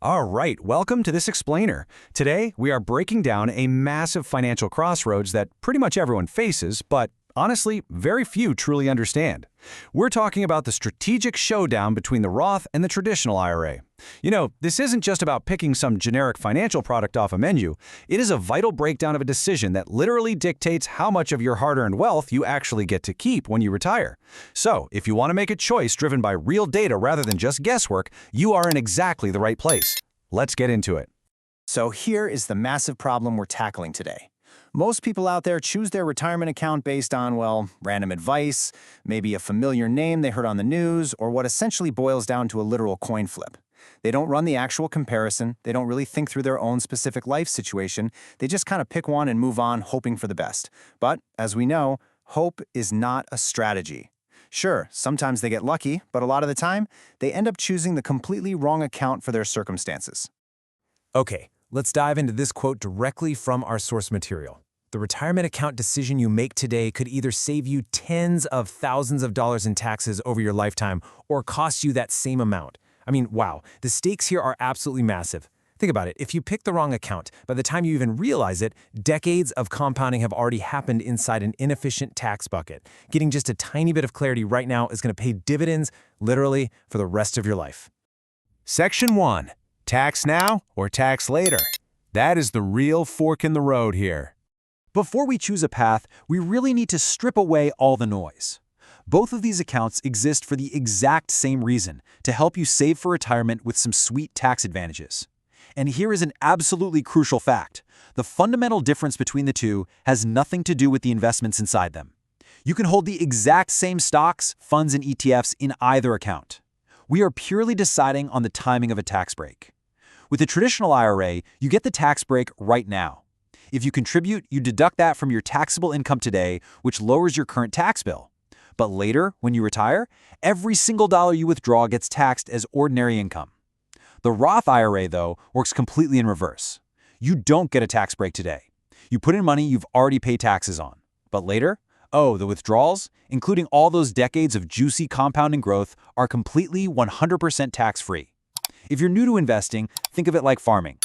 All right, welcome to this explainer. Today, we are breaking down a massive financial crossroads that pretty much everyone faces, but honestly, very few truly understand. We're talking about the strategic showdown between the Roth and the traditional IRA. You know, this isn't just about picking some generic financial product off a menu. It is a vital breakdown of a decision that literally dictates how much of your hard-earned wealth you actually get to keep when you retire. So, if you want to make a choice driven by real data rather than just guesswork, you are in exactly the right place. Let's get into it. So here is the massive problem we're tackling today. Most people out there choose their retirement account based on, well, random advice, maybe a familiar name they heard on the news, or what essentially boils down to a literal coin flip. They don't run the actual comparison, they don't really think through their own specific life situation, they just kind of pick one and move on, hoping for the best. But, as we know, hope is not a strategy. Sure, sometimes they get lucky, but a lot of the time, they end up choosing the completely wrong account for their circumstances. Okay, let's dive into this quote directly from our source material. The retirement account decision you make today could either save you tens of thousands of dollars in taxes over your lifetime or cost you that same amount. I mean, wow, the stakes here are absolutely massive. Think about it. If you pick the wrong account, by the time you even realize it, decades of compounding have already happened inside an inefficient tax bucket. Getting just a tiny bit of clarity right now is going to pay dividends, literally, for the rest of your life. Section 1. Tax now or tax later? That is the real fork in the road here. Before we choose a path, we really need to strip away all the noise. Both of these accounts exist for the exact same reason, to help you save for retirement with some sweet tax advantages. And here is an absolutely crucial fact. The fundamental difference between the two has nothing to do with the investments inside them. You can hold the exact same stocks, funds, and ETFs in either account. We are purely deciding on the timing of a tax break. With the traditional IRA, you get the tax break right now. If you contribute, you deduct that from your taxable income today, which lowers your current tax bill. But later, when you retire, every single dollar you withdraw gets taxed as ordinary income. The Roth IRA, though, works completely in reverse. You don't get a tax break today. You put in money you've already paid taxes on. But later, the withdrawals, including all those decades of juicy compounding growth, are completely 100% tax-free. If you're new to investing, think of it like farming.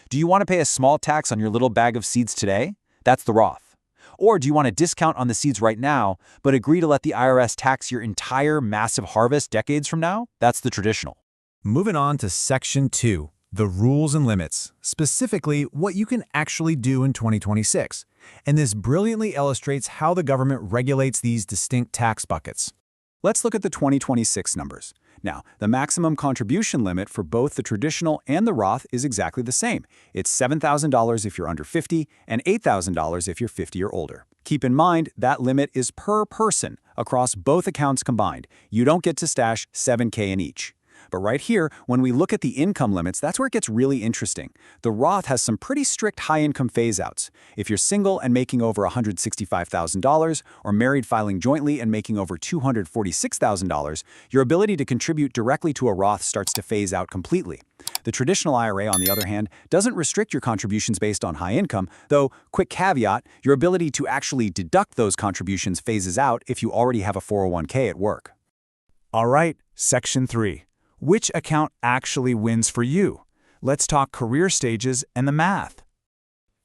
Do you want to pay a small tax on your little bag of seeds today? That's the Roth. Or do you want a discount on the seeds right now, but agree to let the IRS tax your entire massive harvest decades from now? That's the traditional. Moving on to Section 2, the rules and limits, specifically what you can actually do in 2026. And this brilliantly illustrates how the government regulates these distinct tax buckets. Let's look at the 2026 numbers. Now, the maximum contribution limit for both the traditional and the Roth is exactly the same. It's $7,000 if you're under 50 and $8,000 if you're 50 or older. Keep in mind, that limit is per person across both accounts combined. You don't get to stash $7K in each. But right here, when we look at the income limits, that's where it gets really interesting. The Roth has some pretty strict high-income phase-outs. If you're single and making over $165,000, or married filing jointly and making over $246,000, your ability to contribute directly to a Roth starts to phase out completely. The traditional IRA, on the other hand, doesn't restrict your contributions based on high income, though, quick caveat, your ability to actually deduct those contributions phases out if you already have a 401k at work. All right, Section 3. Which account actually wins for you? Let's talk career stages and the math.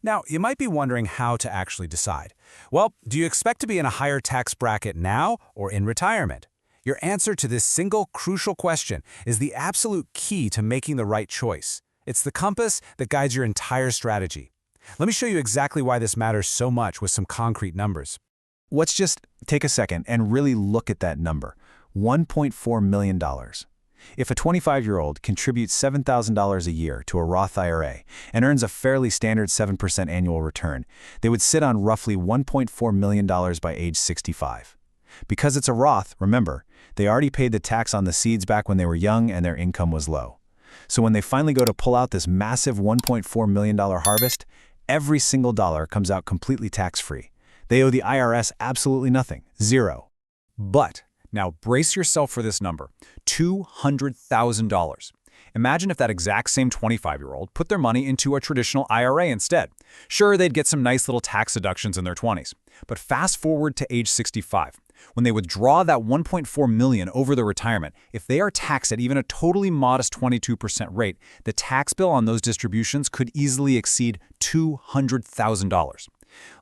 Now, you might be wondering how to actually decide. Well, do you expect to be in a higher tax bracket now or in retirement? Your answer to this single crucial question is the absolute key to making the right choice. It's the compass that guides your entire strategy. Let me show you exactly why this matters so much with some concrete numbers. Let's just take a second and really look at that number, $1.4 million. If a 25-year-old contributes $7,000 a year to a Roth IRA and earns a fairly standard 7% annual return, they would sit on roughly $1.4 million by age 65. Because it's a Roth, remember, they already paid the tax on the seeds back when they were young and their income was low. So when they finally go to pull out this massive $1.4 million harvest, every single dollar comes out completely tax-free. They owe the IRS absolutely nothing, zero. But now brace yourself for this number, $200,000. Imagine if that exact same 25-year-old put their money into a traditional IRA instead. Sure, they'd get some nice little tax deductions in their 20s. But fast forward to age 65. When they withdraw that $1.4 million over their retirement, if they are taxed at even a totally modest 22% rate, the tax bill on those distributions could easily exceed $200,000.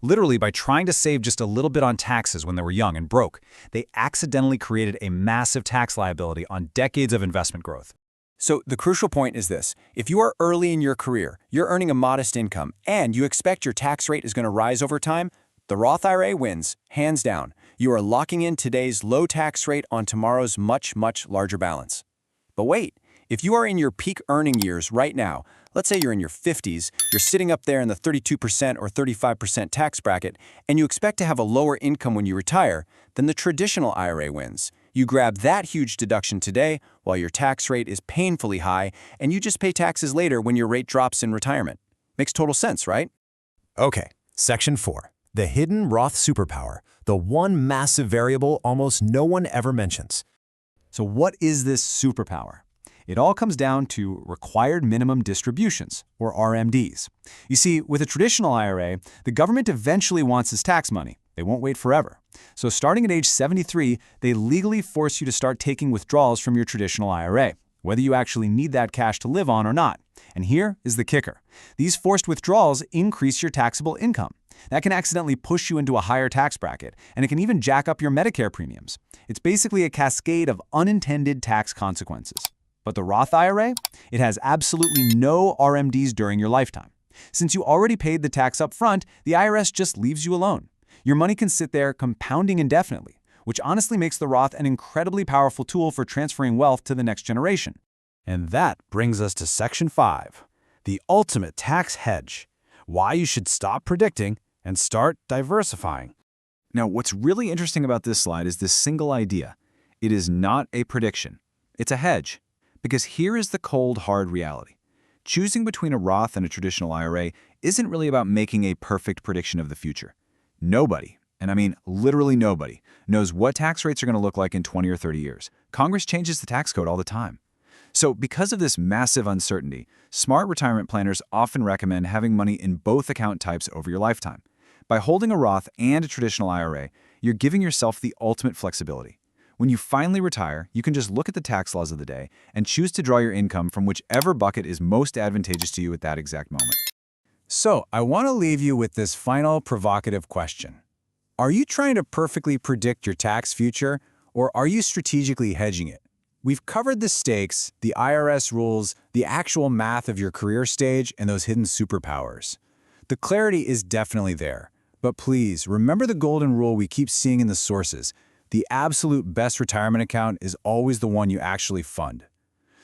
Literally, by trying to save just a little bit on taxes when they were young and broke, they accidentally created a massive tax liability on decades of investment growth. So the crucial point is this. If you are early in your career, you're earning a modest income, and you expect your tax rate is going to rise over time, the Roth IRA wins, hands down. You are locking in today's low tax rate on tomorrow's much, much larger balance. But wait, if you are in your peak earning years right now, let's say you're in your 50s, you're sitting up there in the 32% or 35% tax bracket, and you expect to have a lower income when you retire, then the traditional IRA wins. You grab that huge deduction today while your tax rate is painfully high, and you just pay taxes later when your rate drops in retirement. Makes total sense, right? Okay, Section 4. The hidden Roth superpower, the one massive variable almost no one ever mentions. So what is this superpower? It all comes down to required minimum distributions, or RMDs. You see, with a traditional IRA, the government eventually wants this tax money. They won't wait forever. So starting at age 73, they legally force you to start taking withdrawals from your traditional IRA, whether you actually need that cash to live on or not. And here is the kicker. These forced withdrawals increase your taxable income. That can accidentally push you into a higher tax bracket, and it can even jack up your Medicare premiums. It's basically a cascade of unintended tax consequences. But the Roth IRA? It has absolutely no RMDs during your lifetime. Since you already paid the tax up front, the IRS just leaves you alone. Your money can sit there compounding indefinitely, which honestly makes the Roth an incredibly powerful tool for transferring wealth to the next generation. And that brings us to Section 5, the ultimate tax hedge, why you should stop predicting and start diversifying. Now, what's really interesting about this slide is this single idea. It is not a prediction. It's a hedge. Because here is the cold, hard reality. Choosing between a Roth and a traditional IRA isn't really about making a perfect prediction of the future. Nobody, and I mean literally nobody, knows what tax rates are going to look like in 20 or 30 years. Congress changes the tax code all the time. So because of this massive uncertainty, smart retirement planners often recommend having money in both account types over your lifetime. By holding a Roth and a traditional IRA, you're giving yourself the ultimate flexibility. When you finally retire, you can just look at the tax laws of the day and choose to draw your income from whichever bucket is most advantageous to you at that exact moment. So, I want to leave you with this final provocative question. Are you trying to perfectly predict your tax future, or are you strategically hedging it? We've covered the stakes, the IRS rules, the actual math of your career stage, and those hidden superpowers. The clarity is definitely there, but please remember the golden rule we keep seeing in the sources. The absolute best retirement account is always the one you actually fund.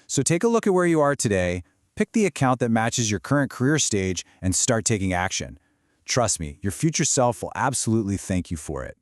So take a look at where you are today, pick the account that matches your current career stage, and start taking action. Trust me, your future self will absolutely thank you for it.